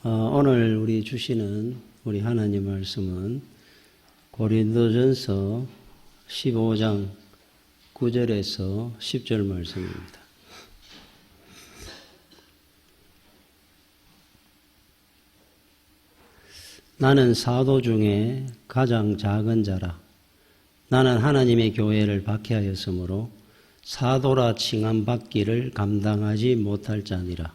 오늘 우리 주시는 우리 하나님 말씀은 고린도전서 15장 9절에서 10절 말씀입니다. 나는 사도 중에 가장 작은 자라. 나는 하나님의 교회를 박해하였으므로 사도라 칭함받기를 감당하지 못할 자니라.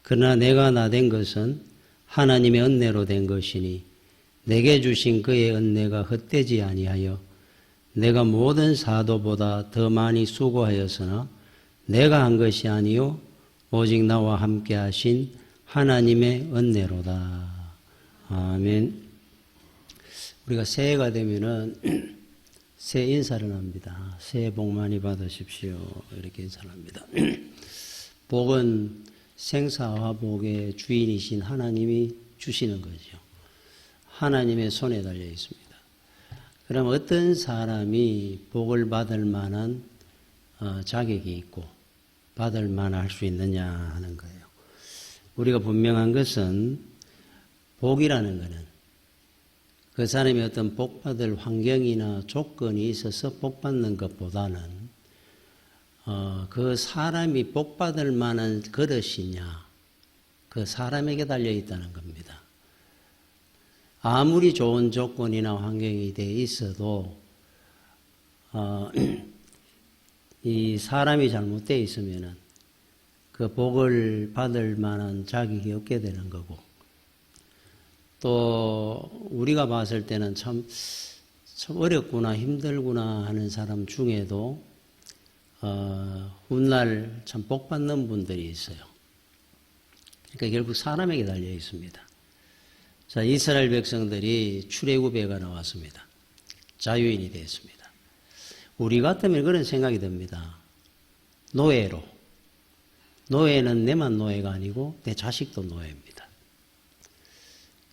그러나 내가 나된 것은 하나님의 은혜로 된 것이니 내게 주신 그의 은혜가 헛되지 아니하여 내가 모든 사도보다 더 많이 수고하였으나 내가 한 것이 아니요 오직 나와 함께 하신 하나님의 은혜로다. 아멘. 우리가 새해가 되면은 새해 인사를 합니다. 새해 복 많이 받으십시오. 이렇게 인사를 합니다. 복은 생사와 복의 주인이신 하나님이 주시는 거죠. 하나님의 손에 달려 있습니다. 그럼 어떤 사람이 복을 받을 만한 자격이 있고 받을 만할 수 있느냐 하는 거예요. 우리가 분명한 것은 복이라는 것은 그 사람이 어떤 복받을 환경이나 조건이 있어서 복받는 것보다는 그 사람이 복받을 만한 그릇이냐, 그 사람에게 달려있다는 겁니다. 아무리 좋은 조건이나 환경이 돼 있어도 이 사람이 잘못되어 있으면은 그 복을 받을 만한 자격이 없게 되는 거고, 또 우리가 봤을 때는 참 어렵구나 힘들구나 하는 사람 중에도 훗날 참 복받는 분들이 있어요. 그러니까 결국 사람에게 달려 있습니다. 자, 이스라엘 백성들이 출애굽에가 나왔습니다. 자유인이 되었습니다. 우리 같으면 그런 생각이 듭니다. 노예로. 노예는 내만 노예가 아니고 내 자식도 노예입니다.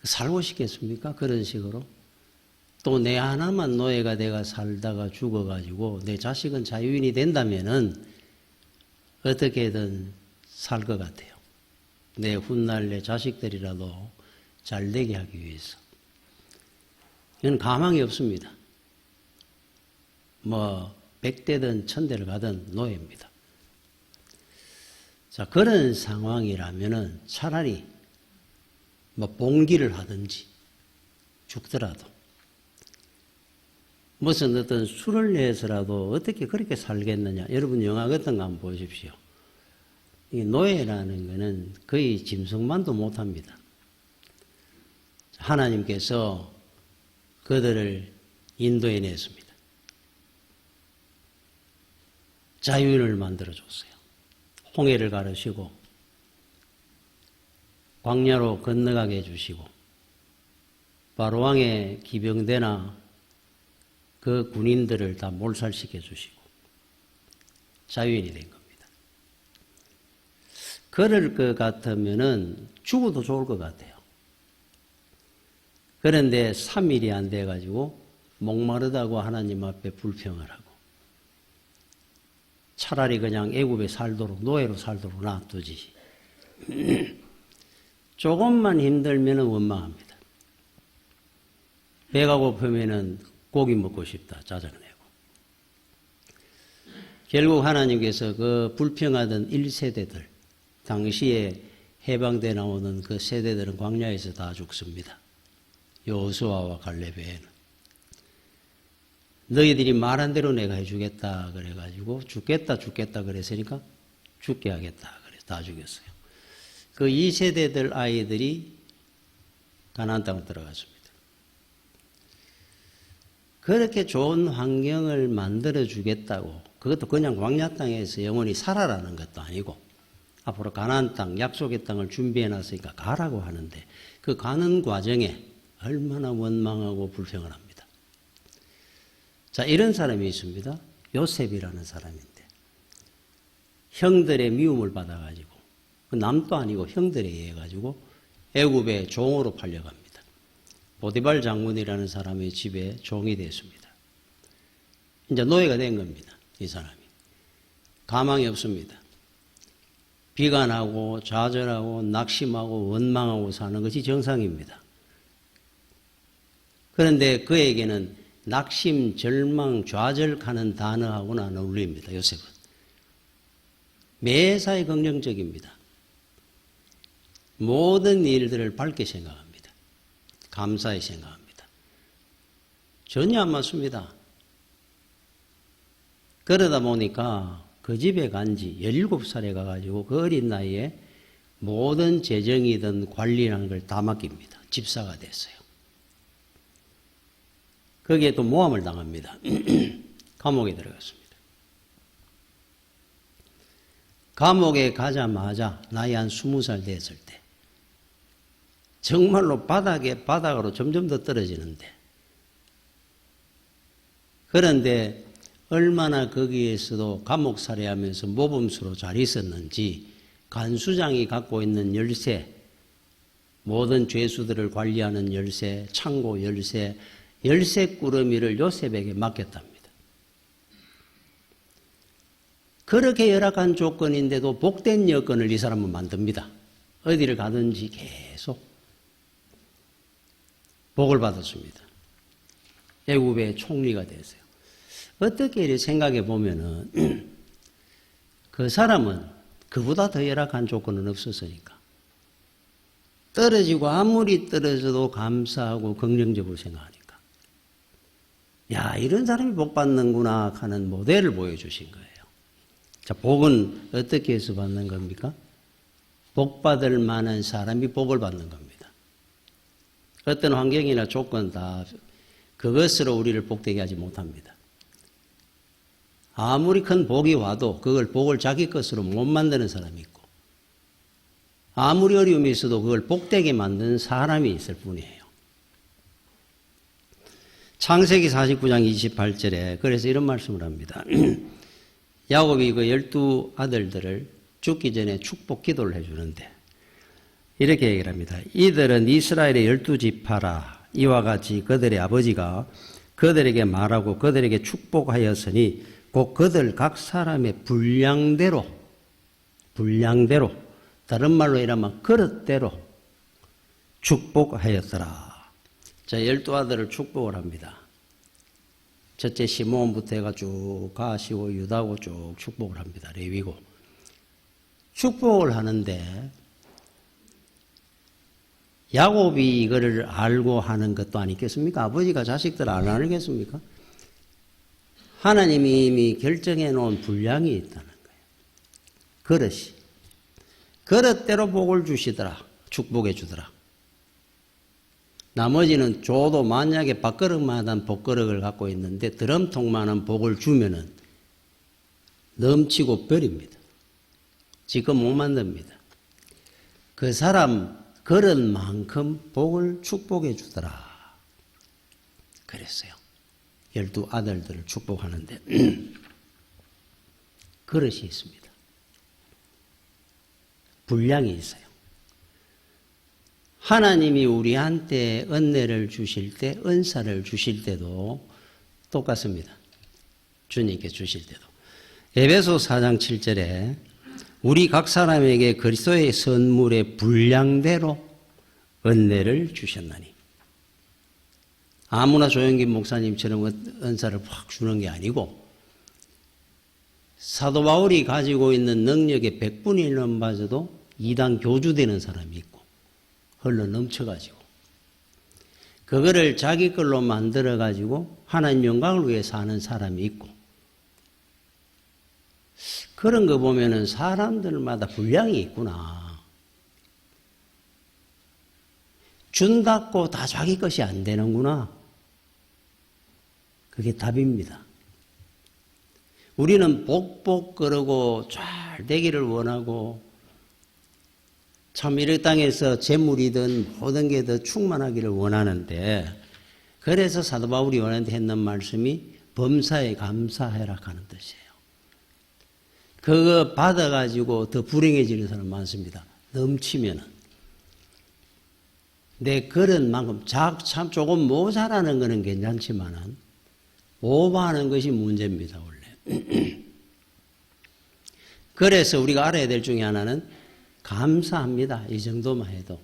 살고 싶겠습니까? 그런 식으로. 또 내 하나만 노예가 내가 살다가 죽어가지고 내 자식은 자유인이 된다면은 어떻게든 살 것 같아요. 내 훗날 내 자식들이라도 잘 되게 하기 위해서. 이건 가망이 없습니다. 100대든 1000대를 가든 노예입니다. 자, 그런 상황이라면은 차라리 봉기를 하든지 죽더라도 무슨 어떤 수를 내서라도 어떻게 그렇게 살겠느냐. 여러분 영화 같은 거 한번 보십시오. 이 노예라는 것은 거의 짐승만도 못합니다. 하나님께서 그들을 인도해냈습니다. 자유인을 만들어줬어요. 홍해를 가르시고 광야로 건너가게 해주시고 바로왕의 기병대나 그 군인들을 다 몰살시켜 주시고 자유인이 된 겁니다. 그럴 것 같으면은 죽어도 좋을 것 같아요. 그런데 3일이 안 돼가지고 목마르다고 하나님 앞에 불평을 하고 차라리 그냥 애굽에 살도록 노예로 살도록 놔두지. 조금만 힘들면은 원망합니다. 배가 고프면은 고기 먹고 싶다 짜증내고. 결국 하나님께서 그 불평하던 1세대들, 당시에 해방돼 나오는 그 세대들은 광야에서 다 죽습니다. 여호수아와 갈렙에는. 너희들이 말한 대로 내가 해주겠다 그래가지고 죽겠다 그랬으니까 죽게 하겠다 그래 다 죽였어요. 그 2세대들 아이들이 가나안 땅으로 들어갔습니다. 그렇게 좋은 환경을 만들어 주겠다고, 그것도 그냥 광야 땅에서 영원히 살아라는 것도 아니고 앞으로 가나안 땅, 약속의 땅을 준비해 놨으니까 가라고 하는데 그 가는 과정에 얼마나 원망하고 불평을 합니다. 자, 이런 사람이 있습니다. 요셉이라는 사람인데 형들의 미움을 받아가지고 남도 아니고 형들에 의해 가지고 애굽의 종으로 팔려갑니다. 보디발 장군이라는 사람의 집에 종이 됐습니다. 이제 노예가 된 겁니다. 이 사람이. 가망이 없습니다. 비관하고 좌절하고 낙심하고 원망하고 사는 것이 정상입니다. 그런데 그에게는 낙심, 절망, 좌절하는 단어하고는 안 어울립니다. 요셉은. 매사에 긍정적입니다. 모든 일들을 밝게 생각합니다. 감사히 생각합니다. 전혀 안 맞습니다. 그러다 보니까 그 집에 간 지 17살에 가가지고 그 어린 나이에 모든 재정이든 관리라는 걸 다 맡깁니다. 집사가 됐어요. 거기에 또 모함을 당합니다. 감옥에 들어갔습니다. 감옥에 가자마자 나이 한 20살 됐을 때 정말로 바닥으로 점점 더 떨어지는데, 그런데 얼마나 거기에서도 감옥 살해하면서 모범수로 잘 있었는지 간수장이 갖고 있는 열쇠, 모든 죄수들을 관리하는 열쇠, 창고 열쇠, 열쇠 꾸러미를 요셉에게 맡겼답니다. 그렇게 열악한 조건인데도 복된 여건을 이 사람은 만듭니다. 어디를 가든지 계속 복을 받았습니다. 애굽의 총리가 됐어요. 어떻게 이렇게 생각해 보면은 그 사람은 그보다 더 열악한 조건은 없었으니까 떨어지고 아무리 떨어져도 감사하고 긍정적으로 생각하니까 야, 이런 사람이 복 받는구나 하는 모델을 보여주신 거예요. 자, 복은 어떻게 해서 받는 겁니까? 복 받을 만한 사람이 복을 받는 겁니다. 어떤 환경이나 조건 다 그것으로 우리를 복되게 하지 못합니다. 아무리 큰 복이 와도 그걸 복을 자기 것으로 못 만드는 사람이 있고, 아무리 어려움이 있어도 그걸 복되게 만드는 사람이 있을 뿐이에요. 창세기 49장 28절에 그래서 이런 말씀을 합니다. 야곱이 그 12 아들들을 죽기 전에 축복 기도를 해주는데 이렇게 얘기를 합니다. 이들은 이스라엘의 12지파라. 이와 같이 그들의 아버지가 그들에게 말하고 그들에게 축복하였으니 곧 그들 각 사람의 분량대로, 다른 말로 이러면 그릇대로 축복하였더라. 자, 12아들을 축복을 합니다. 첫째 시므온부터 해가 쭉 가시고 유다고 쭉 축복을 합니다. 레위고. 축복을 하는데 야곱이 이거를 알고 하는 것도 아니겠습니까? 아버지가 자식들 안 알겠습니까? 하나님이 이미 결정해 놓은 분량이 있다는 거예요. 그릇이. 그릇대로 복을 주시더라. 축복해 주더라. 나머지는 줘도 만약에 밥그릇만한 복그릇을 갖고 있는데 드럼통만한 복을 주면은 넘치고 버립니다. 지금 못 만듭니다. 그 사람 그릇만큼 복을 축복해 주더라. 그랬어요. 12 아들들을 축복하는데 그릇이 있습니다. 분량이 있어요. 하나님이 우리한테 은혜를 주실 때, 은사를 주실 때도 똑같습니다. 주님께 주실 때도. 에베소 4장 7절에 우리 각 사람에게 그리스도의 선물의 분량대로 은혜를 주셨나니. 아무나 조영긴 목사님처럼 은사를 확 주는 게 아니고 사도 바울이 가지고 있는 능력의 100분의 1만 봐도 이단 교주되는 사람이 있고 흘러 넘쳐가지고 그거를 자기 걸로 만들어가지고 하나님 영광을 위해 사는 사람이 있고 그런 거 보면은 사람들마다 분량이 있구나. 준다고 다 자기 것이 안 되는구나. 그게 답입니다. 우리는 복복 그러고 잘 되기를 원하고 참 이 땅에서 재물이든 모든 게 더 충만하기를 원하는데 그래서 사도 바울이 원한테 했는 말씀이 범사에 감사해라 하는 뜻이에요. 그거 받아가지고 더 불행해지는 사람 많습니다. 넘치면은. 내 그릇만큼 참 조금 모자라는 거는 괜찮지만은 오버하는 것이 문제입니다, 원래. 그래서 우리가 알아야 될 중에 하나는 감사합니다. 이 정도만 해도.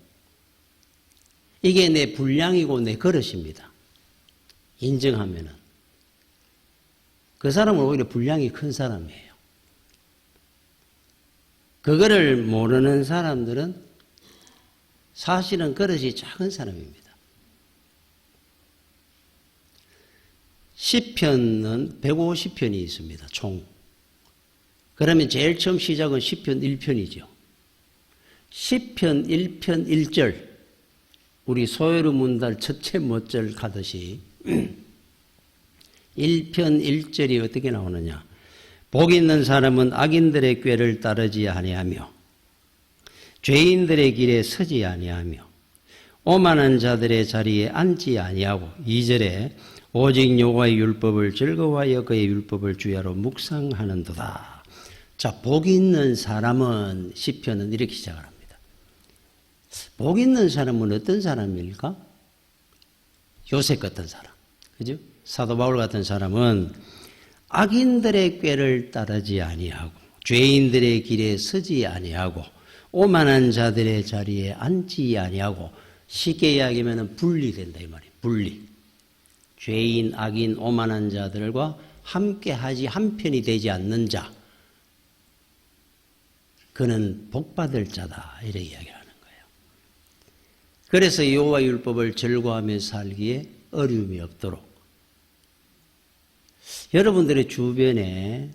이게 내 분량이고 내 그릇입니다. 인정하면은. 그 사람은 오히려 분량이 큰 사람이에요. 그거를 모르는 사람들은 사실은 그릇이 작은 사람입니다. 시편은 150편이 있습니다. 총. 그러면 제일 처음 시작은 시편 1편이죠. 시편 1편 1절 우리 소요르 문달 첫째 못절 가듯이 1편 1절이 어떻게 나오느냐. 복 있는 사람은 악인들의 꾀를 따르지 아니하며 죄인들의 길에 서지 아니하며 오만한 자들의 자리에 앉지 아니하고 2절에 오직 여호와의 율법을 즐거워하여 그의 율법을 주야로 묵상하는도다. 자, 복 있는 사람은 시편은 이렇게 시작을 합니다. 복 있는 사람은 어떤 사람일까? 요셉 같은 사람, 그죠? 사도 바울 같은 사람은 악인들의 꾀를 따르지 아니하고 죄인들의 길에 서지 아니하고 오만한 자들의 자리에 앉지 아니하고 쉽게 이야기하면 분리된다 이 말이에요. 분리. 죄인, 악인, 오만한 자들과 함께하지 한편이 되지 않는 자. 그는 복받을 자다 이렇게 이야기를 하는 거예요. 그래서 여호와 율법을 즐거워하며 살기에 어려움이 없도록 여러분들의 주변에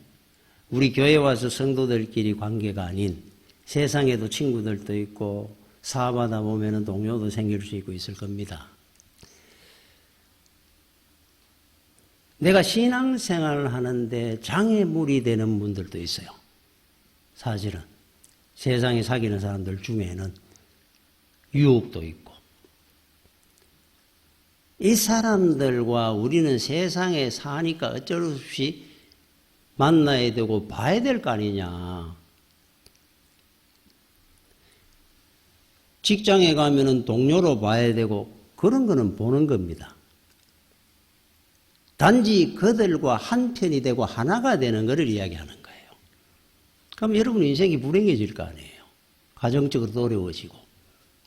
우리 교회 와서 성도들끼리 관계가 아닌 세상에도 친구들도 있고 사업하다 보면 동료도 생길 수 있고 있을 겁니다. 내가 신앙생활을 하는데 장애물이 되는 분들도 있어요. 사실은 세상에 사귀는 사람들 중에는 유혹도 있고 이 사람들과 우리는 세상에 사니까 어쩔 수 없이 만나야 되고 봐야 될 거 아니냐. 직장에 가면은 동료로 봐야 되고 그런 거는 보는 겁니다. 단지 그들과 한편이 되고 하나가 되는 것을 이야기하는 거예요. 그럼 여러분 인생이 불행해질 거 아니에요. 가정적으로도 어려워지고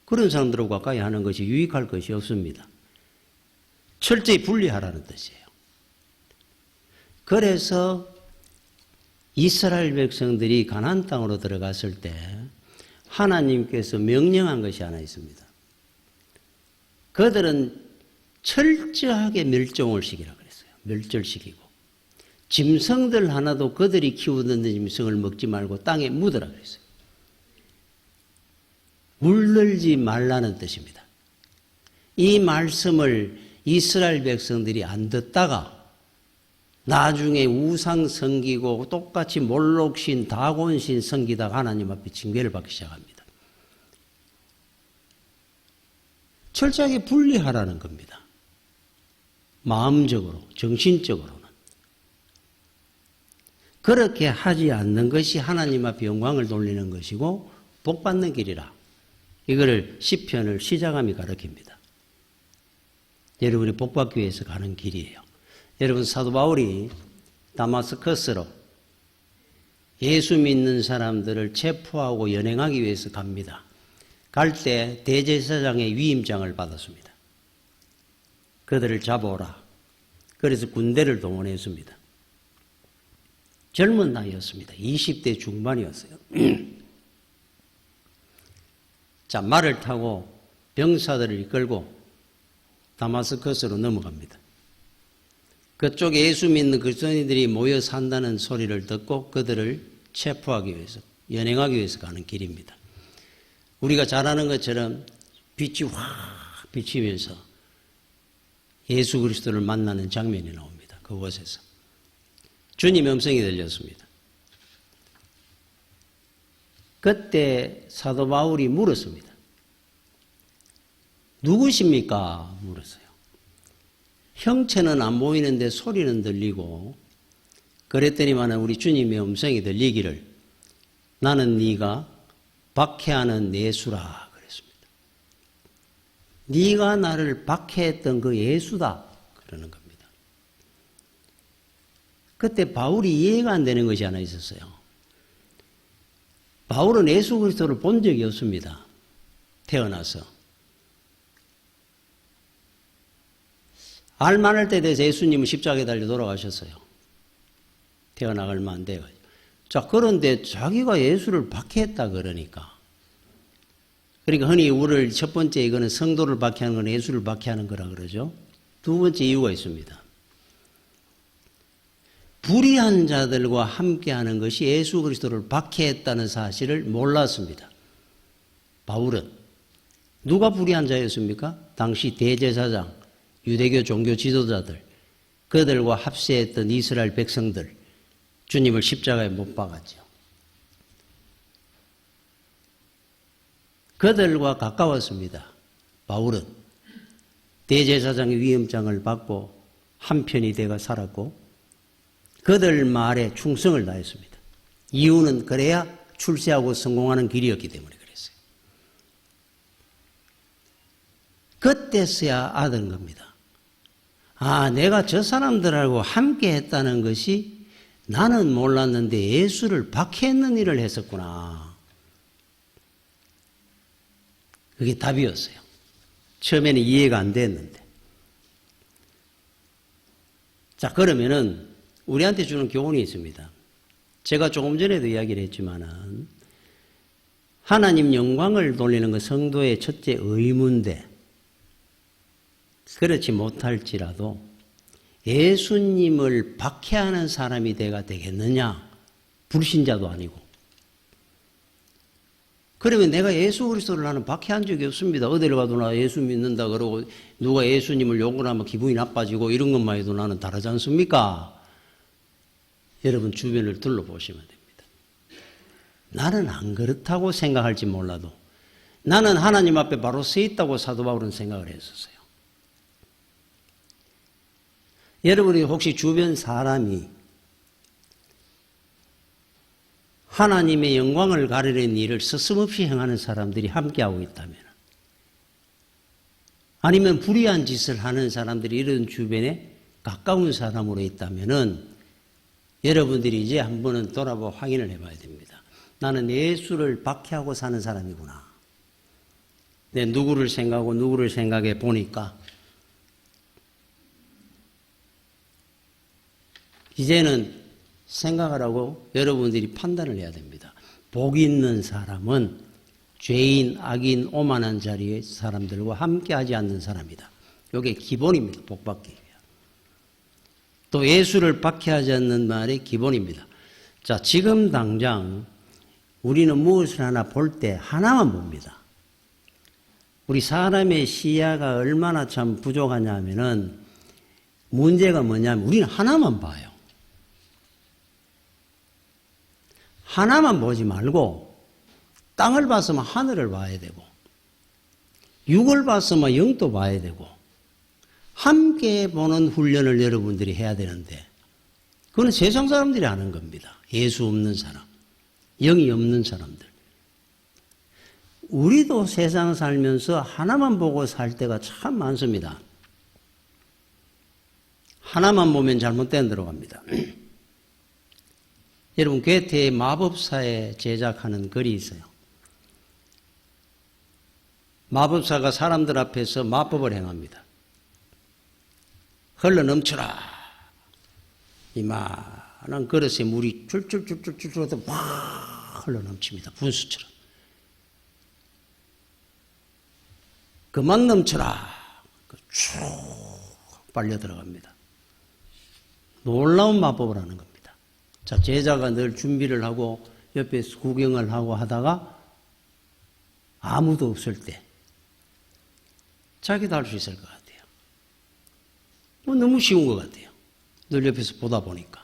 그런 사람들하고 가까이 하는 것이 유익할 것이 없습니다. 철저히 분리하라는 뜻이에요. 그래서 이스라엘 백성들이 가나안 땅으로 들어갔을 때 하나님께서 명령한 것이 하나 있습니다. 그들은 철저하게 멸종을 시키라 그랬어요. 멸절시키고 짐승들 하나도 그들이 키우던 짐승을 먹지 말고 땅에 묻으라 그랬어요. 물들지 말라는 뜻입니다. 이 말씀을 이스라엘 백성들이 안 듣다가 나중에 우상 섬기고 똑같이 몰록신, 다곤신 섬기다가 하나님 앞에 징계를 받기 시작합니다. 철저하게 분리하라는 겁니다. 마음적으로, 정신적으로는. 그렇게 하지 않는 것이 하나님 앞에 영광을 돌리는 것이고 복받는 길이라. 이거를 시편을 시작함이 가르칩니다. 여러분이 복받기 위해서 가는 길이에요. 여러분 사도 바울이 다마스커스로 예수 믿는 사람들을 체포하고 연행하기 위해서 갑니다. 갈 때 대제사장의 위임장을 받았습니다. 그들을 잡아오라. 그래서 군대를 동원했습니다. 젊은 나이였습니다. 20대 중반이었어요. 자, 말을 타고 병사들을 이끌고 다마스커스로 넘어갑니다. 그쪽에 예수 믿는 그리스도인들이 모여 산다는 소리를 듣고 그들을 체포하기 위해서, 연행하기 위해서 가는 길입니다. 우리가 잘 아는 것처럼 빛이 확 비치면서 예수 그리스도를 만나는 장면이 나옵니다. 그곳에서. 주님의 음성이 들렸습니다. 그때 사도 바울이 물었습니다. 누구십니까? 물었어요. 형체는 안 보이는데 소리는 들리고 그랬더니만 우리 주님의 음성이 들리기를 나는 네가 박해하는 예수라 그랬습니다. 네가 나를 박해했던 그 예수다 그러는 겁니다. 그때 바울이 이해가 안 되는 것이 하나 있었어요. 바울은 예수 그리스도를 본 적이 없습니다. 태어나서. 알 만할 때 돼서 예수님은 십자가에 달려 돌아가셨어요. 태어나가 얼마 안 돼가지고. 자, 그런데 자기가 예수를 박해했다 그러니까. 그러니까 흔히 우리를 첫 번째 이거는 성도를 박해하는 건 예수를 박해하는 거라 그러죠. 두 번째 이유가 있습니다. 불의한 자들과 함께하는 것이 예수 그리스도를 박해했다는 사실을 몰랐습니다. 바울은 누가 불의한 자였습니까? 당시 대제사장, 유대교 종교 지도자들, 그들과 합세했던 이스라엘 백성들, 주님을 십자가에 못 박았죠. 그들과 가까웠습니다. 바울은 대제사장의 위임장을 받고 한편이 되어 살았고 그들 말에 충성을 다했습니다. 이유는 그래야 출세하고 성공하는 길이었기 때문에 그랬어요. 그때서야 아는 겁니다. 아, 내가 저 사람들하고 함께 했다는 것이 나는 몰랐는데 예수를 박해했는 일을 했었구나. 그게 답이었어요. 처음에는 이해가 안 됐는데. 자, 그러면은 우리한테 주는 교훈이 있습니다. 제가 조금 전에도 이야기를 했지만은 하나님 영광을 돌리는 것 성도의 첫째 의무인데 그렇지 못할지라도 예수님을 박해하는 사람이 돼가 되겠느냐? 불신자도 아니고. 그러면 내가 예수 그리스도를 나는 박해한 적이 없습니다. 어디를 가도 나 예수 믿는다 그러고 누가 예수님을 욕을 하면 기분이 나빠지고 이런 것만 해도 나는 다르지 않습니까? 여러분 주변을 둘러보시면 됩니다. 나는 안 그렇다고 생각할지 몰라도 나는 하나님 앞에 바로 서 있다고 사도 바울은 생각을 했었어요. 여러분이 혹시 주변 사람이 하나님의 영광을 가리는 일을 서슴없이 행하는 사람들이 함께하고 있다면 아니면 불의한 짓을 하는 사람들이 이런 주변에 가까운 사람으로 있다면 여러분들이 이제 한번은 돌아보고 확인을 해봐야 됩니다. 나는 예수를 박해하고 사는 사람이구나. 내 누구를 생각하고 누구를 생각해 보니까 이제는 생각을 하고 여러분들이 판단을 해야 됩니다. 복 있는 사람은 죄인, 악인, 오만한 자리의 사람들과 함께하지 않는 사람이다. 이게 기본입니다. 복 받기 위해. 또 예수를 박해하지 않는 말이 기본입니다. 자, 지금 당장 우리는 무엇을 하나 볼 때 하나만 봅니다. 우리 사람의 시야가 얼마나 참 부족하냐면은 문제가 뭐냐면 우리는 하나만 봐요. 하나만 보지 말고 땅을 봤으면 하늘을 봐야 되고 육을 봤으면 영도 봐야 되고 함께 보는 훈련을 여러분들이 해야 되는데 그건 세상 사람들이 하는 겁니다. 예수 없는 사람, 영이 없는 사람들. 우리도 세상 살면서 하나만 보고 살 때가 참 많습니다. 하나만 보면 잘못된 데로 갑니다. 여러분 괴테의 마법사에 제작하는 글이 있어요. 마법사가 사람들 앞에서 마법을 행합니다. 흘러 넘쳐라. 이만한 그릇에 물이 줄줄줄줄줄 막 흘러 넘칩니다. 분수처럼. 그만 넘쳐라. 쭉 빨려 들어갑니다. 놀라운 마법을 하는 겁니다. 자, 제자가 늘 준비를 하고 옆에서 구경을 하고 하다가 아무도 없을 때 자기도 할 수 있을 것 같아요. 너무 쉬운 것 같아요. 늘 옆에서 보다 보니까.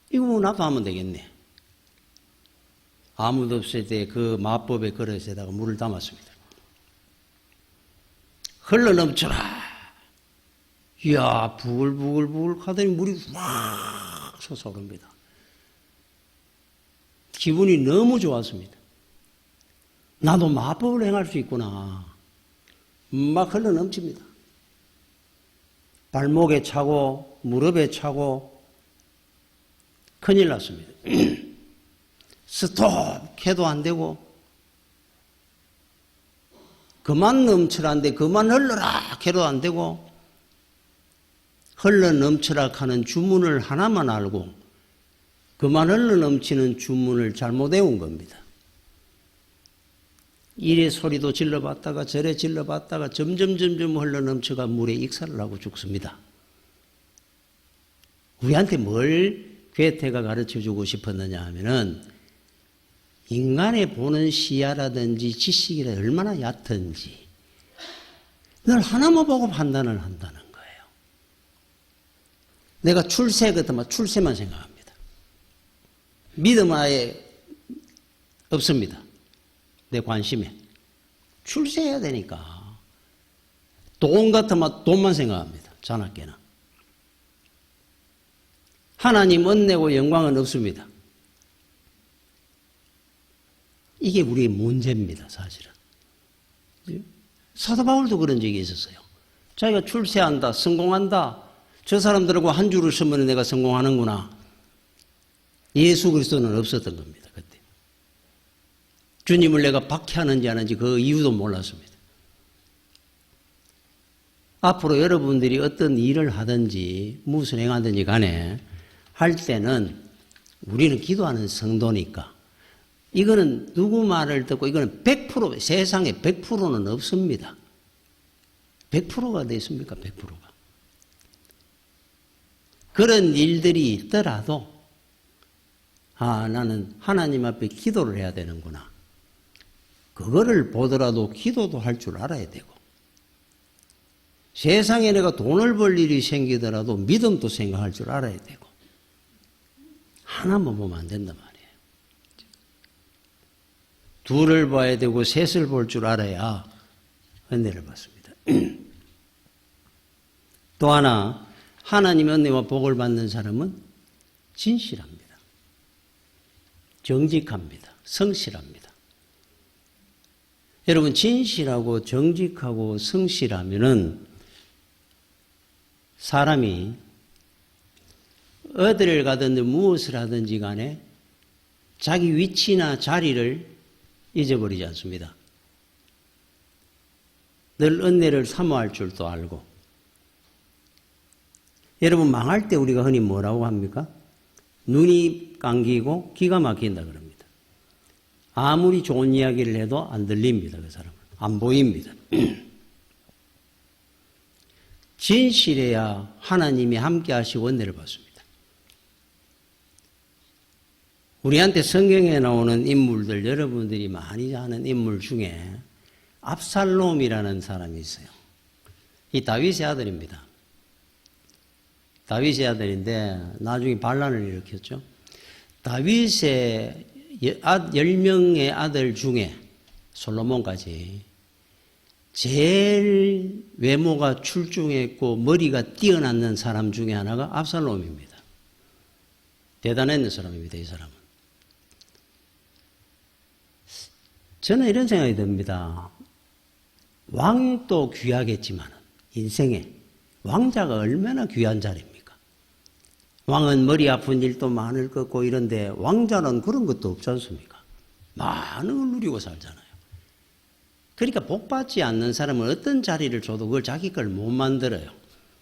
이거 뭐 나도 하면 되겠네. 아무도 없을 때 그 마법의 그릇에다가 물을 담았습니다. 흘러 넘쳐라. 이야, 부글부글 하더니 물이 확 솟아오릅니다. 기분이 너무 좋았습니다. 나도 마법을 행할 수 있구나. 막 흘러 넘칩니다. 발목에 차고 무릎에 차고 큰일 났습니다. 스톱 해도 안 되고, 그만 넘쳐라는데 그만 흘러라 해도 안 되고, 흘러 넘쳐라 하는 주문을 하나만 알고 그만 흘러 넘치는 주문을 잘못 외운 겁니다. 이래 소리도 질러봤다가 저래 질러봤다가 점점 흘러 넘쳐가 물에 익사를 하고 죽습니다. 우리한테 뭘 괴테가 가르쳐주고 싶었느냐 하면은 인간의 보는 시야라든지 지식이라 얼마나 얕은지 늘 하나만 보고 판단을 한다는 거예요. 내가 출세 같으면 출세만 생각합니다. 믿음 아예 없습니다. 내 관심에. 출세해야 되니까. 돈 같으면 돈만 생각합니다. 자나깨나. 하나님 은혜고 영광은 없습니다. 이게 우리의 문제입니다, 사실은. 사도 바울도 그런 적이 있었어요. 자기가 출세한다, 성공한다. 저 사람들하고 한 줄을 서면 내가 성공하는구나. 예수 그리스도는 없었던 겁니다, 그때. 주님을 내가 박해하는지 안 하는지 그 이유도 몰랐습니다. 앞으로 여러분들이 어떤 일을 하든지 무슨 행하든지 간에 할 때는 우리는 기도하는 성도니까 이거는 누구 말을 듣고 이거는 100% 세상에 100%는 없습니다. 100%가 됐습니까? 100%가. 그런 일들이 있더라도 나는 하나님 앞에 기도를 해야 되는구나. 그거를 보더라도 기도도 할 줄 알아야 되고 세상에 내가 돈을 벌 일이 생기더라도 믿음도 생각할 줄 알아야 되고 하나만 보면 안 된단 말이에요. 둘을 봐야 되고 셋을 볼 줄 알아야 은혜를 받습니다. 또 하나 하나님의 은혜와 복을 받는 사람은 진실합니다. 정직합니다. 성실합니다. 여러분 진실하고 정직하고 성실하면은 사람이 어디를 가든지 무엇을 하든지 간에 자기 위치나 자리를 잊어버리지 않습니다. 늘 은혜를 사모할 줄도 알고. 여러분 망할 때 우리가 흔히 뭐라고 합니까? 눈이 감기고 기가 막힌다 그럽니다. 아무리 좋은 이야기를 해도 안 들립니다. 그 사람은. 안 보입니다. 진실해야 하나님이 함께 하시고 은혜를 받습니다. 우리한테 성경에 나오는 인물들, 여러분들이 많이 아는 인물 중에 압살롬이라는 사람이 있어요. 이 다윗의 아들입니다. 다윗의 아들인데 나중에 반란을 일으켰죠. 다윗의 10명의 아들 중에 솔로몬까지 제일 외모가 출중했고 머리가 뛰어난 사람 중에 하나가 압살롬입니다. 대단했는 사람입니다. 이 사람은. 저는 이런 생각이 듭니다. 왕도 귀하겠지만 인생에 왕자가 얼마나 귀한 자리입니까? 왕은 머리 아픈 일도 많을 거고 이런데 왕자는 그런 것도 없지 않습니까? 많은 걸 누리고 살잖아요. 그러니까 복받지 않는 사람은 어떤 자리를 줘도 그걸 자기 걸 못 만들어요.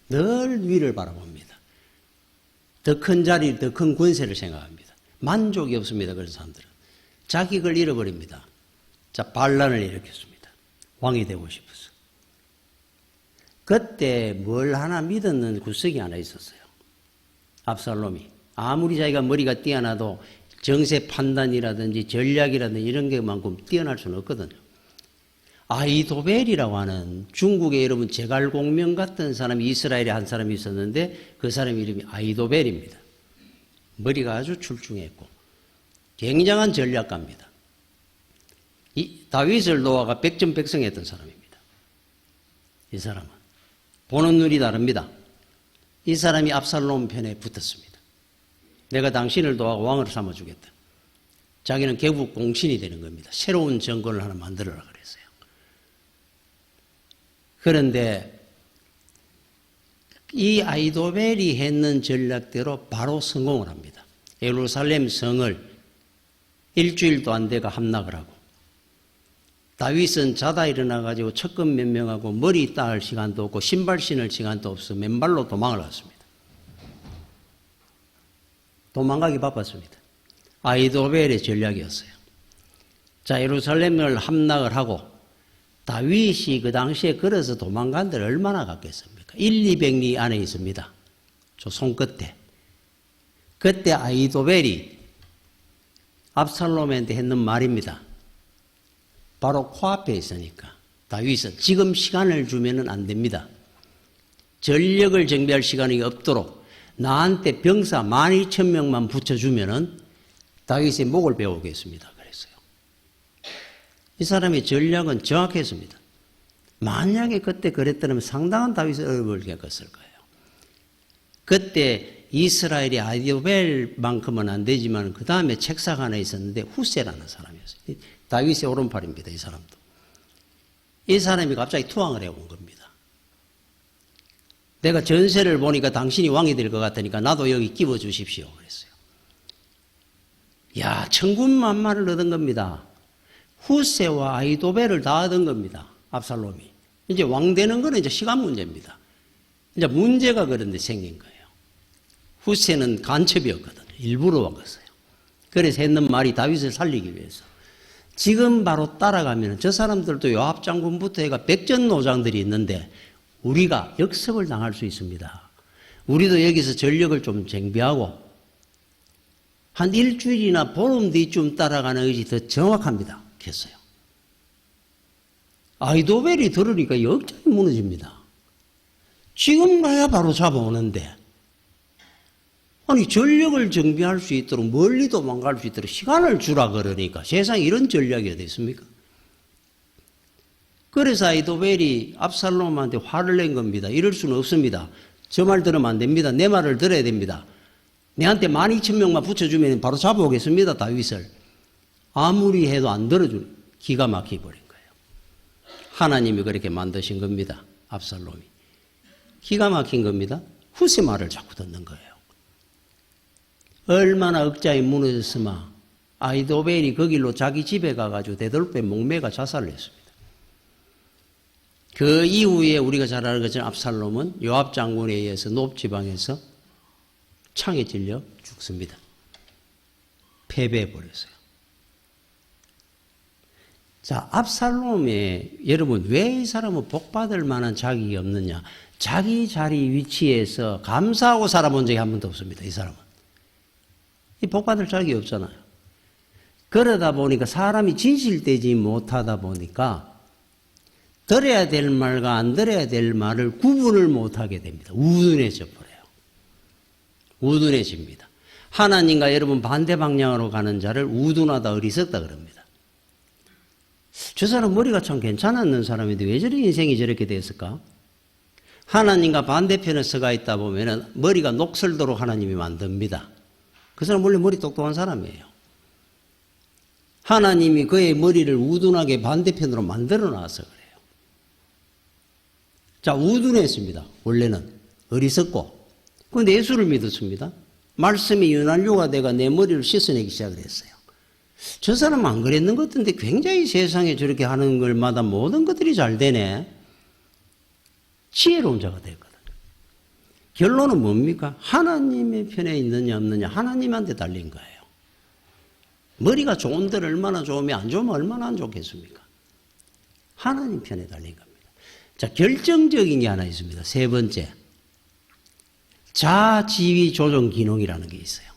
늘 위를 바라봅니다. 더 큰 자리, 더 큰 권세를 생각합니다. 만족이 없습니다. 그런 사람들은. 자기 걸 잃어버립니다. 자, 반란을 일으켰습니다. 왕이 되고 싶어서. 그때 뭘 하나 믿었는 구석이 하나 있었어요. 압살롬이. 아무리 자기가 머리가 뛰어나도 정세 판단이라든지 전략이라든지 이런 게만큼 뛰어날 수는 없거든요. 아히도벨이라고 하는 중국에 여러분 제갈공명 같은 사람이 이스라엘에 한 사람이 있었는데 그 사람 이름이 아히도벨입니다. 머리가 아주 출중했고 굉장한 전략가입니다. 이 다윗을 놓아가 백전백승했던 사람입니다. 이 사람은 보는 눈이 다릅니다. 이 사람이 압살롬 편에 붙었습니다. 내가 당신을 도와가 왕을 삼아주겠다. 자기는 개국 공신이 되는 겁니다. 새로운 정권을 하나 만들어라 그랬어요. 그런데 이 아히도벨이 했는 전략대로 바로 성공을 합니다. 예루살렘 성을 일주일도 안 돼가 함락을 하고 다윗은 자다 일어나가지고 척근 몇 명하고 머리 따을 시간도 없고 신발 신을 시간도 없어 맨발로 도망을 갔습니다. 도망가기 바빴습니다. 아히도벨의 전략이었어요. 자, 예루살렘을 함락을 하고 다윗이 그 당시에 걸어서 도망간 데를 얼마나 갔겠습니까? 1,200리 안에 있습니다. 저 손끝에. 그때 아히도벨이 압살롬한테 했는 말입니다. 바로 코앞에 있으니까 다윗은 지금 시간을 주면은 안 됩니다. 전력을 정비할 시간이 없도록 나한테 병사 12,000명만 붙여주면은 다윗의 목을 베어오겠습니다. 그랬어요. 이 사람의 전략은 정확했습니다. 만약에 그때 그랬더라면 상당한 다윗의 어려움을 겪었을 거예요. 그때 이스라엘이 아히도벨만큼은 안 되지만 그 다음에 책상 하나 있었는데 후세라는 사람이었어요. 다윗의 오른팔입니다. 이 사람도. 이 사람이 갑자기 투항을 해온 겁니다. 내가 전세를 보니까 당신이 왕이 될 것 같으니까 나도 여기 끼워 주십시오. 그랬어요. 야, 천군만마를 얻은 겁니다. 후세와 아히도벨을 다 얻은 겁니다. 압살롬이. 이제 왕 되는 거는 이제 시간 문제입니다. 이제 문제가 그런데 생긴 거예요. 후세는 간첩이었거든요. 일부러 왔어요. 그래서 했는 말이 다윗을 살리기 위해서. 지금 바로 따라가면 저 사람들도 요압 장군부터 해가 백전노장들이 있는데 우리가 역습을 당할 수 있습니다. 우리도 여기서 전력을 좀 정비하고 한 일주일이나 보름 뒤쯤 따라가는 것이 더 정확합니다. 했어요. 아히도벨이 들으니까 역장이 무너집니다. 지금 가야 바로 잡아오는데 아니 전력을 정비할 수 있도록 멀리 도망갈 수 있도록 시간을 주라 그러니까 세상에 이런 전략이 어디 있습니까? 그래서 아히도벨이 압살롬한테 화를 낸 겁니다. 이럴 수는 없습니다. 저 말 들으면 안 됩니다. 내 말을 들어야 됩니다. 내한테 12,000명만 붙여주면 바로 잡아오겠습니다. 다윗을. 아무리 해도 안 들어주는 기가 막혀버린 거예요. 하나님이 그렇게 만드신 겁니다. 압살롬이. 기가 막힌 겁니다. 후세 말을 자꾸 듣는 거예요. 얼마나 억장이 무너졌으면 아히도벨이 그 길로 자기 집에 가가지고 되돌배 목매가 자살을 했습니다. 그 이후에 우리가 잘 아는 것처럼 압살롬은 요압 장군에 의해서 높지방에서 창에 찔려 죽습니다. 패배해버렸어요. 자, 압살롬에 여러분 왜 이 사람은 복받을 만한 자격이 없느냐? 자기 자리 위치에서 감사하고 살아본 적이 한 번도 없습니다. 이 사람은. 이 복받을 자격이 없잖아요. 그러다 보니까 사람이 진실되지 못하다 보니까 들어야 될 말과 안 들어야 될 말을 구분을 못하게 됩니다. 우둔해져 버려요. 우둔해집니다. 하나님과 여러분 반대 방향으로 가는 자를 우둔하다 어리석다 그럽니다. 저 사람 머리가 참 괜찮았는 사람인데 왜 저런 인생이 저렇게 됐을까? 하나님과 반대편에 서가 있다 보면 머리가 녹슬도록 하나님이 만듭니다. 그 사람 원래 머리 똑똑한 사람이에요. 하나님이 그의 머리를 우둔하게 반대편으로 만들어 놔서 그래요. 자, 우둔했습니다. 원래는 어리석고. 그런데 예수를 믿었습니다. 말씀이 윤활유가 돼가 내 머리를 씻어내기 시작을 했어요. 저 사람은 안 그랬는 것 같은데 굉장히 세상에 저렇게 하는 걸마다 모든 것들이 잘 되네. 지혜로운 자가 됐거든요. 결론은 뭡니까? 하나님의 편에 있느냐 없느냐 하나님한테 달린 거예요. 머리가 좋은 데를 얼마나 좋으면 안 좋으면 얼마나 안 좋겠습니까? 하나님 편에 달린 겁니다. 자, 결정적인 게 하나 있습니다. 세 번째. 자지위 조정 기능이라는 게 있어요.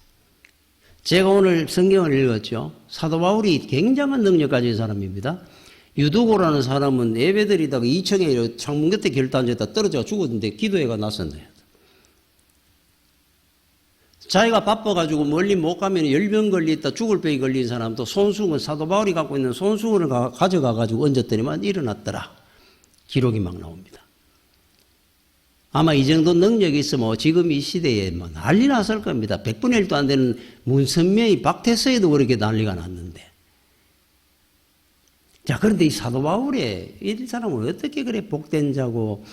제가 오늘 성경을 읽었죠. 사도 바울이 굉장한 능력 가진 사람입니다. 유두고라는 사람은 예배드리다가 2층에 창문 곁에 결단지에다 떨어져 죽었는데 기도회가 났었네요. 자기가 바빠가지고 멀리 못 가면 열병 걸렸다 죽을 병이 걸린 사람도 손수건, 사도 바울이 갖고 있는 손수건을 가져가가지고 얹었더니만 일어났더라. 기록이 막 나옵니다. 아마 이 정도 능력이 있으면 지금 이 시대에 뭐 난리 났을 겁니다. 100분의 1도 안 되는 문선명이 박태서에도 그렇게 난리가 났는데. 자, 그런데 이 사도 바울의 이 사람은 어떻게 그래 복된 자고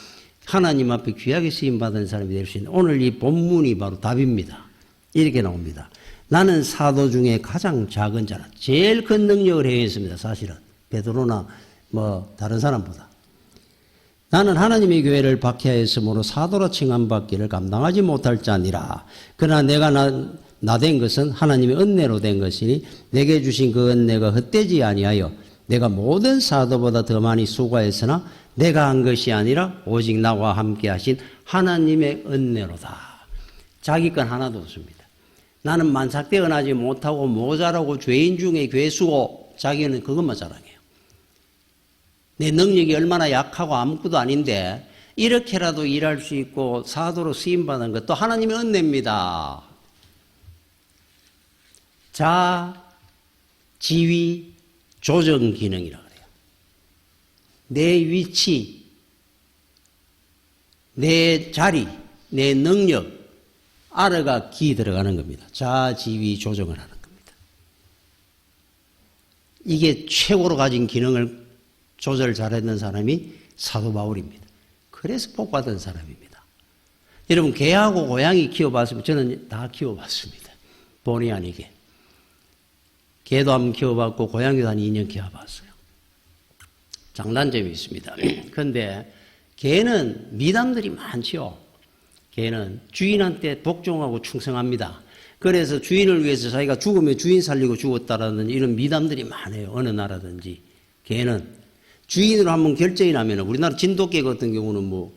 하나님 앞에 귀하게 쓰임받은 사람이 될 수 있는 오늘 이 본문이 바로 답입니다. 이렇게 나옵니다. 나는 사도 중에 가장 작은 자라. 제일 큰 능력을 행했습니다. 사실은 베드로나 뭐 다른 사람보다. 나는 하나님의 교회를 박해하였으므로 사도로 칭함받기를 감당하지 못할 자니라. 그러나 내가 나된 것은 하나님의 은혜로 된 것이니 내게 주신 그 은혜가 헛되지 아니하여 내가 모든 사도보다 더 많이 수고했으나 내가 한 것이 아니라 오직 나와 함께 하신 하나님의 은혜로다. 자기 건 하나도 없습니다. 나는 만삭대 은하지 못하고 모자라고 죄인 중에 괴수고 자기는 그것만 자랑해요. 내 능력이 얼마나 약하고 아무것도 아닌데 이렇게라도 일할 수 있고 사도로 쓰임받은 것도 하나님의 은혜입니다. 자, 지위, 조정 기능이라고 그래요. 내 위치, 내 자리, 내 능력, 알아가 기 들어가는 겁니다. 자, 지위, 조정을 하는 겁니다. 이게 최고로 가진 기능을 조절 잘했는 사람이 사도 바울입니다. 그래서 복받은 사람입니다. 여러분, 개하고 고양이 키워봤으면 저는 다 키워봤습니다. 본의 아니게. 개도 한번 키워봤고 고양이도 한 2년 키워봤어요. 장단점이 있습니다. 그런데 개는 미담들이 많죠. 개는 주인한테 복종하고 충성합니다. 그래서 주인을 위해서 자기가 죽으면 주인 살리고 죽었다라는 이런 미담들이 많아요. 어느 나라든지. 개는 주인으로 한번 결정이 나면 우리나라 진돗개 같은 경우는 뭐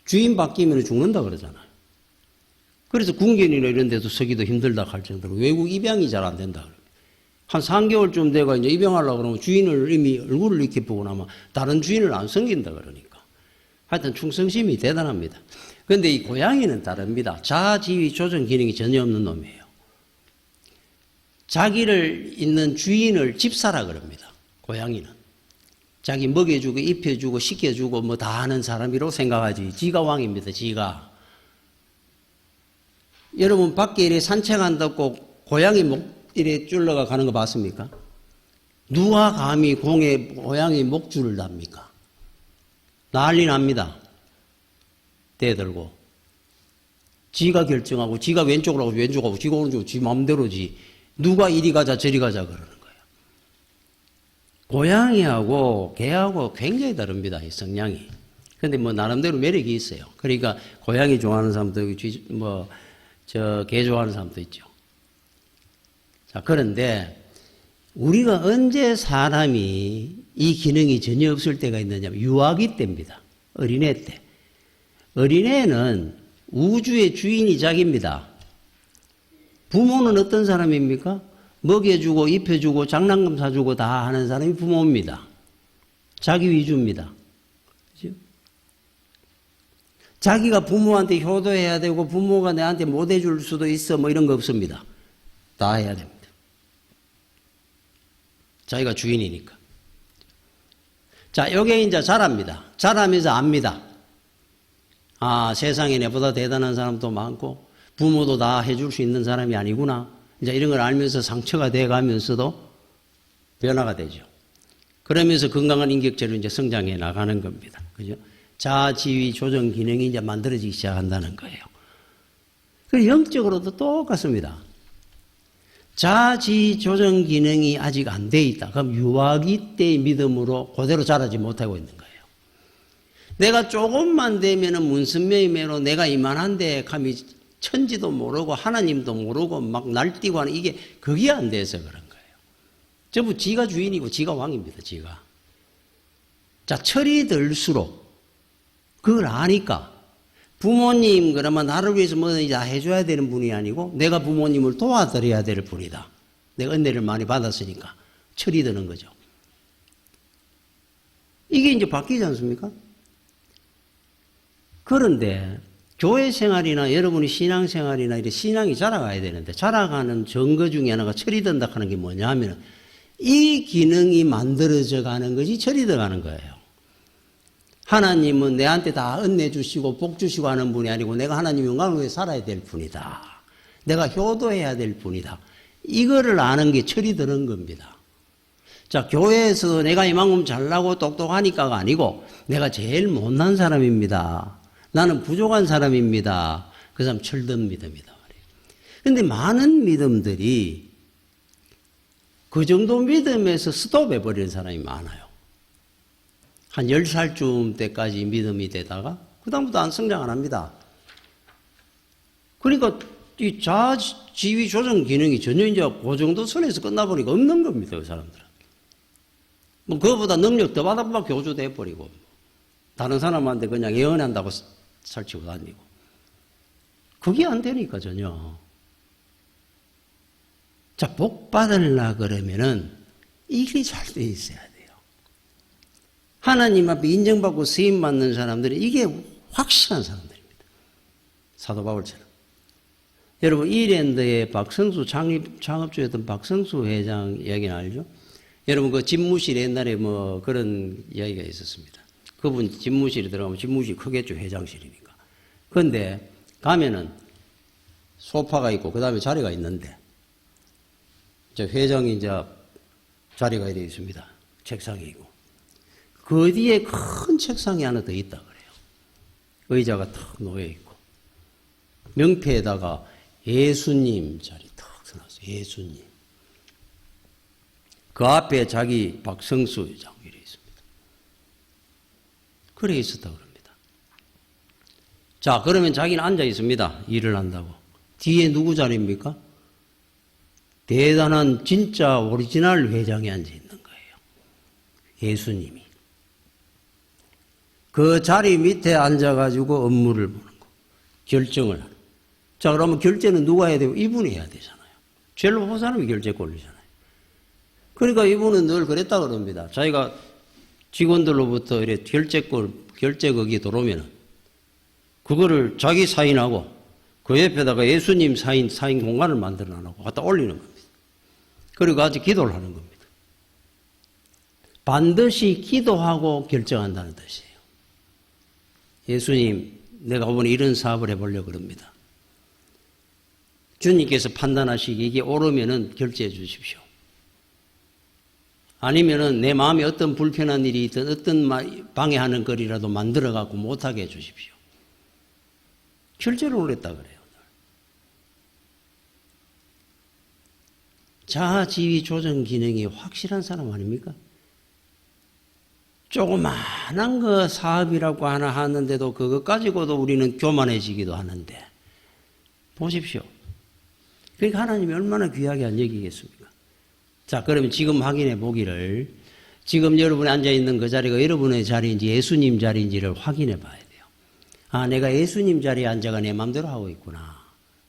주인 바뀌면 죽는다 그러잖아요. 그래서 군견이나 이런 데도 서기도 힘들다 할 정도로 외국 입양이 잘 안 된다 그래요. 한 3개월쯤 돼가 이제 입양하려고 그러면 주인을 이미 얼굴을 이렇게 보고 나면 다른 주인을 안 섬긴다 그러니까. 하여튼 충성심이 대단합니다. 그런데 이 고양이는 다릅니다. 자아지위 조정 기능이 전혀 없는 놈이에요. 자기를 있는 주인을 집사라 그럽니다. 고양이는. 자기 먹여주고 입혀주고 씻겨주고 뭐 다 하는 사람이라고 생각하지. 지가 왕입니다. 지가. 여러분 밖에 이래 산책한다고 고양이 목 이래 줄러가 가는 거 봤습니까? 누가 감히 공에 고양이 목줄을 답니까? 난리 납니다. 떼들고. 지가 결정하고 지가 왼쪽으로 하고 왼쪽으로 지가 오른쪽으로 지 마음대로지. 누가 이리 가자 저리 가자 그러는 거예요. 고양이하고 개하고 굉장히 다릅니다. 이 성향이. 그런데 뭐 나름대로 매력이 있어요. 그러니까 고양이 좋아하는 사람도 있고 개 좋아하는 사람도 있죠. 자, 그런데 우리가 언제 사람이 이 기능이 전혀 없을 때가 있느냐면 유아기 때입니다. 어린애 때. 어린애는 우주의 주인이 자기입니다. 부모는 어떤 사람입니까? 먹여주고 입혀주고 장난감 사주고 다 하는 사람이 부모입니다. 자기 위주입니다. 그렇죠? 자기가 부모한테 효도해야 되고 부모가 내한테 못 해줄 수도 있어 뭐 이런 거 없습니다. 다 해야 됩니다. 자기가 주인이니까. 자, 요게 이제 자랍니다. 자라면서 압니다. 아, 세상에 내보다 대단한 사람도 많고 부모도 다 해줄 수 있는 사람이 아니구나. 이제 이런 걸 알면서 상처가 돼 가면서도 변화가 되죠. 그러면서 건강한 인격체로 이제 성장해 나가는 겁니다. 그죠? 자아지위 조정 기능이 이제 만들어지기 시작한다는 거예요. 그리고 영적으로도 똑같습니다. 자아지위 조정 기능이 아직 안 돼 있다. 그럼 유아기 때의 믿음으로 그대로 자라지 못하고 있는 거예요. 내가 조금만 되면은 문선명이매로 내가 이만한데 감히 천지도 모르고 하나님도 모르고 막 날뛰고 하는 이게 그게 안 돼서 그런 거예요. 전부 지가 주인이고 지가 왕입니다. 지가. 자, 철이 들수록 그걸 아니까 부모님 그러면 나를 위해서 뭐든지 다 해줘야 되는 분이 아니고 내가 부모님을 도와드려야 될 분이다. 내가 은혜를 많이 받았으니까 철이 드는 거죠. 이게 이제 바뀌지 않습니까? 그런데 교회 생활이나 여러분이 신앙 생활이나 이렇게 신앙이 자라가야 되는데 자라가는 증거 중에 하나가 철이 든다 하는 게 뭐냐 하면 이 기능이 만들어져 가는 것이 철이 들어가는 거예요. 하나님은 내한테 다 은혜 주시고 복 주시고 하는 분이 아니고 내가 하나님 영광을 위해 살아야 될 분이다. 내가 효도해야 될 분이다. 이거를 아는 게 철이 드는 겁니다. 자, 교회에서 내가 이만큼 잘나고 똑똑하니까가 아니고 내가 제일 못난 사람입니다. 나는 부족한 사람입니다. 그 사람 철든 믿음이다. 근데 많은 믿음들이 그 정도 믿음에서 스톱해버리는 사람이 많아요. 한 10살쯤 때까지 믿음이 되다가 그다음부터 안 성장 안 합니다. 그러니까 이 자지위 조정 기능이 전혀 이제 그 정도 선에서 끝나버리니까 없는 겁니다. 그 사람들은. 뭐 그거보다 능력 더 받아보면 교주돼 버리고 다른 사람한테 그냥 예언한다고 설치고 다니고 그게 안 되니까 전혀. 자, 복 받으려 그러면은 일이 잘 돼 있어야 돼요. 하나님 앞에 인정받고 쓰임 받는 사람들은 이게 확실한 사람들입니다. 사도 바울처럼. 여러분 이랜드의 박성수 창업주였던 박성수 회장 이야기는 알죠? 여러분 그 집무실에 옛날에 뭐 그런 이야기가 있었습니다. 그분 집무실에 들어가면 집무실이 크겠죠. 회장실이니까. 그런데 가면은 소파가 있고 그 다음에 자리가 있는데 이제 회장이 이제 자리가 되어 있습니다. 책상이 있고 그 뒤에 큰 책상이 하나 더 있다 그래요. 의자가 탁 놓여 있고 명패에다가 예수님 자리 탁 써놨어요. 예수님. 그 앞에 자기 박성수 회장 이래 있습니다. 그래 있었다 그럽니다. 자, 그러면 자기는 앉아 있습니다. 일을 한다고. 뒤에 누구 자리입니까? 대단한 진짜 오리지널 회장이 앉아 있는 거예요. 예수님이. 그 자리 밑에 앉아가지고 업무를 보는 거. 결정을 하는. 자, 그러면 결제는 누가 해야 되고? 이분이 해야 되잖아요. 죄를 본 사람이 결제권 올리잖아요. 그러니까 이분은 늘 그랬다 그럽니다. 자기가 직원들로부터 이래 결제거기 들어오면은 그거를 자기 사인하고 그 옆에다가 예수님 사인 공간을 만들어 놔놓고 갖다 올리는 겁니다. 그리고 아직 기도를 하는 겁니다. 반드시 기도하고 결정한다는 뜻이에요. 예수님, 내가 이번에 이런 사업을 해보려고 그럽니다. 주님께서 판단하시기에 이게 옳으면은 결제해 주십시오. 아니면은 내 마음에 어떤 불편한 일이 있든 어떤 방해하는 거리라도 만들어갖고 못하게 해 주십시오. 결제를 올렸다 그래요. 자아지위 조정 기능이 확실한 사람 아닙니까? 조그마한 거 사업이라고 하나 하는데도 그것 가지고도 우리는 교만해지기도 하는데 보십시오. 그러니까 하나님이 얼마나 귀하게 안 여기겠습니까? 자, 그러면 지금 확인해 보기를 지금 여러분이 앉아있는 그 자리가 여러분의 자리인지 예수님 자리인지를 확인해 봐야 돼요. 아, 내가 예수님 자리에 앉아가 내 마음대로 하고 있구나.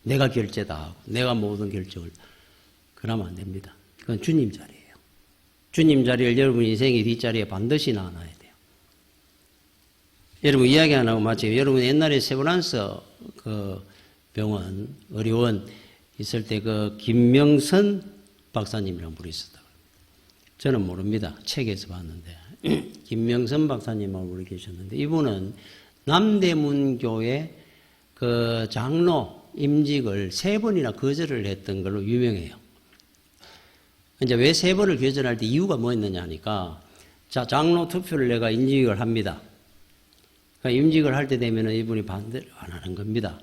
내가 결제다 하고 내가 모든 결정을. 그러면 안 됩니다. 그건 주님 자리예요. 주님 자리를 여러분 인생의 뒷자리에 반드시 놔놔야 돼요. 여러분 이야기 안 하고 마치고 여러분 옛날에 세브란스 그 병원 의료원 있을 때 그 김명선 박사님이라는 분이 있었다고 합니다. 저는 모릅니다. 책에서 봤는데 김명선 박사님하고 우리 계셨는데 이분은 남대문교회 그 장로 임직을 3번이나 거절을 했던 걸로 유명해요. 이제 왜 3번을 거절할 때 이유가 뭐였느냐 하니까 자, 장로 투표를 내가 임직을 합니다. 그러니까 임직을 할 때 되면은 이분이 반대를 안 하는 겁니다.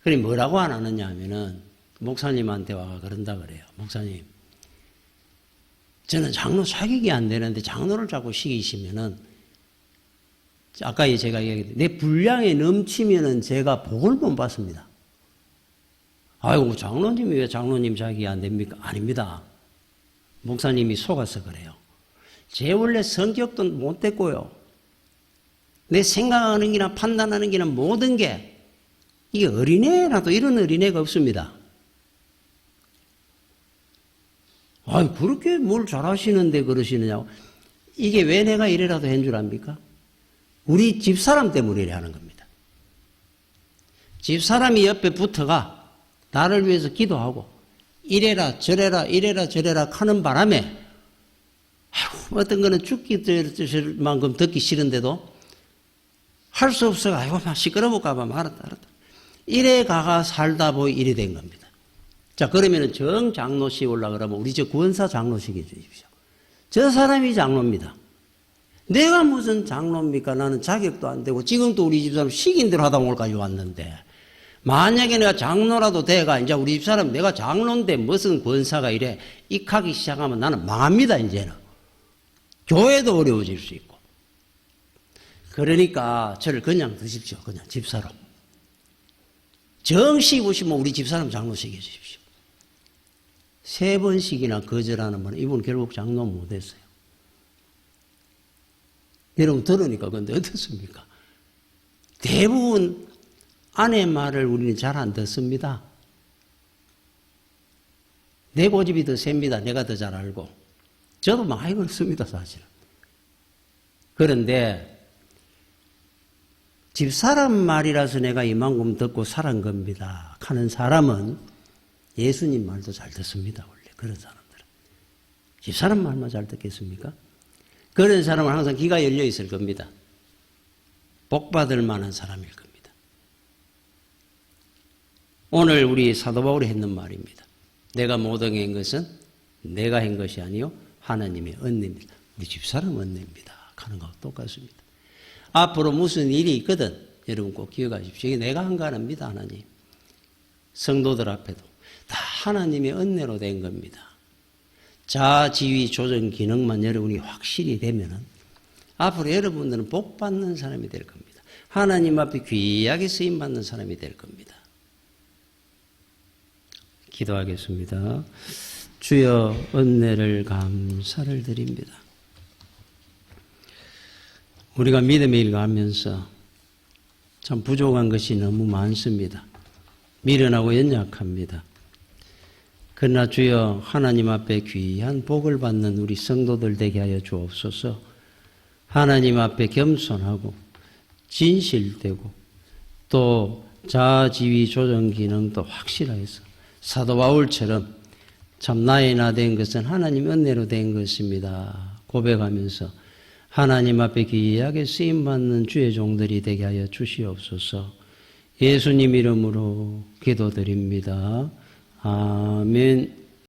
그럼 뭐라고 안 하느냐 하면은 목사님한테 와가 그런다 그래요. 목사님, 저는 장로 자격이 안 되는데 장로를 자꾸 시키시면은 아까 제가 얘기했는데 내 분량에 넘치면은 제가 복을 못 받습니다. 아이고 장로님이 왜 장로님 자격이 안 됩니까? 아닙니다. 목사님이 속아서 그래요. 제 원래 성격도 못 됐고요. 내 생각하는 게나 판단하는 게나 모든 게 이게 어린애라도 이런 어린애가 없습니다. 아이 그렇게 뭘 잘하시는데 그러시느냐고. 이게 왜 내가 이래라도 한 줄 압니까? 우리 집사람 때문에 이래 하는 겁니다. 집사람이 옆에 붙어가 나를 위해서 기도하고 이래라 저래라 이래라 저래라 하는 바람에 아이고, 어떤 거는 죽기 될 만큼 듣기 싫은데도 할 수 없어가 아이고 막 시끄러울까봐 말았다. 이래 가가 살다 보이 이래 된 겁니다. 자, 그러면은 정 장로식 올라 그러면 우리 저 구원사 장로식 해주십시오. 저 사람이 장로입니다. 내가 무슨 장로입니까? 나는 자격도 안 되고 지금도 우리 집사람 시킨 대로 하다 오늘까지 왔는데 만약에 내가 장로라도 돼가 이제 우리 집사람 내가 장로인데 무슨 권사가 이래 익하기 시작하면 나는 망합니다. 이제는 교회도 어려워질 수 있고. 그러니까 저를 그냥 드십시오. 그냥 집사로 정식 오시면 우리 집사람 장로 시켜주십시오. 3번씩이나 거절하는 분은 이분 결국 장로 못했어요. 여러분 들으니까 근데 어떻습니까? 대부분 아내 말을 우리는 잘 안 듣습니다. 내 고집이 더 셉니다. 내가 더 잘 알고. 저도 많이 그렇습니다, 사실은. 그런데 집사람 말이라서 내가 이만큼 듣고 살은 겁니다 하는 사람은 예수님 말도 잘 듣습니다. 원래 그런 사람들은. 집사람 말만 잘 듣겠습니까? 그런 사람은 항상 귀가 열려 있을 겁니다. 복 받을 만한 사람일 겁니다. 오늘 우리 사도 바울이 했는 말입니다. 내가 모든 한 것은 내가 한 것이 아니요 하나님의 은혜입니다. 우리 집사람 은혜입니다 하는 것과 똑같습니다. 앞으로 무슨 일이 있거든 여러분 꼭 기억하십시오. 이게 내가 한 거 아닙니다. 하나님. 성도들 앞에도 다 하나님의 은혜로 된 겁니다. 자지위 조정 기능만 여러분이 확실히 되면은 앞으로 여러분들은 복 받는 사람이 될 겁니다. 하나님 앞에 귀하게 쓰임 받는 사람이 될 겁니다. 기도하겠습니다. 주여 은혜를 감사를 드립니다. 우리가 믿음의 일 가면서 참 부족한 것이 너무 많습니다. 미련하고 연약합니다. 그러나 주여 하나님 앞에 귀한 복을 받는 우리 성도들 되게 하여 주옵소서. 하나님 앞에 겸손하고 진실되고 또 자아지위 조정 기능도 확실해서 사도 바울처럼 참 나의 나 된 것은 하나님 은혜로 된 것입니다 고백하면서 하나님 앞에 귀하게 쓰임받는 주의 종들이 되게 하여 주시옵소서. 예수님 이름으로 기도드립니다. 아멘.